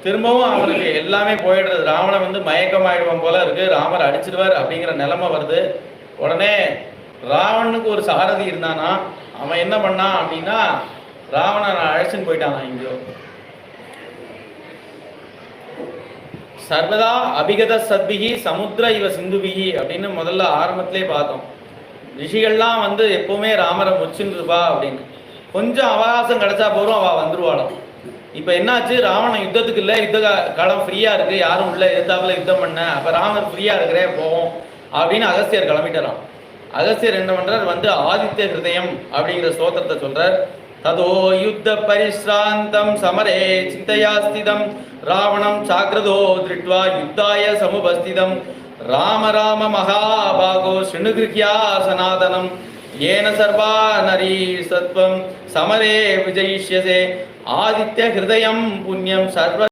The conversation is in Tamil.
திரும்பவும் அவனுக்கு எல்லாமே போயிடுறது. ராவணன் வந்து மயக்கமாயிடுவான் போல இருக்கு, ராமர் அடிச்சிடுவார் அப்படிங்கிற நிலைமை வருது. உடனே ராவணனுக்கு ஒரு சாரதி இருந்தானா, அவன் என்ன பண்ணான் அப்படின்னா ராவணனை அழைச்சின்னு போயிட்டானா இங்கேயோ. சர்வதா அபிகத சத்பிகி சமுத்திர இவ சிந்துபிகி அப்படின்னு முதல்ல ஆரம்பத்திலே பார்த்தோம். ரிஷிகள்லாம் வந்து எப்பவுமே ராமரை முச்சின்னு இருப்பா அப்படின்னு. கொஞ்சம் அவகாசம் கிடைச்சா போறோம் அவ வந்துருவாளாம். இப்ப என்னாச்சு, ராவணன் யுத்தத்துக்கு இல்லை, யுத்த காலம் ஃப்ரீயா இருக்கு, யாரும் உள்ள எதிர்த்தாப்புல யுத்தம் பண்ண, அப்ப ராமர் ஃப்ரீயா இருக்கிறே போவோம் அப்படின்னு அகஸ்தியர் கிளம்பிட்டாராம். அகஸ்தியர் என்ன பண்றார், வந்து ஆதித்ய ஹிருதயம் அப்படிங்கிற ஸ்தோத்திரத்தை சொல்றார். ததோ யுத்த பரிஸ்ராந்தம் சமரே சிந்தையா ஸ்திதம் ராவணம் சாக்ரதோ திருட்வா யுத்தாய சமுபஸ்திதம் ராம ராம மகாபாகோ ஸ்ருணுகிருஹ்யா சனாதனம் ஏன சர்வா நரி சத்வம் சமரே விஜயிஷ்யசே ஆதித்ய ஹிருதயம் புண்ணியம் சர்வ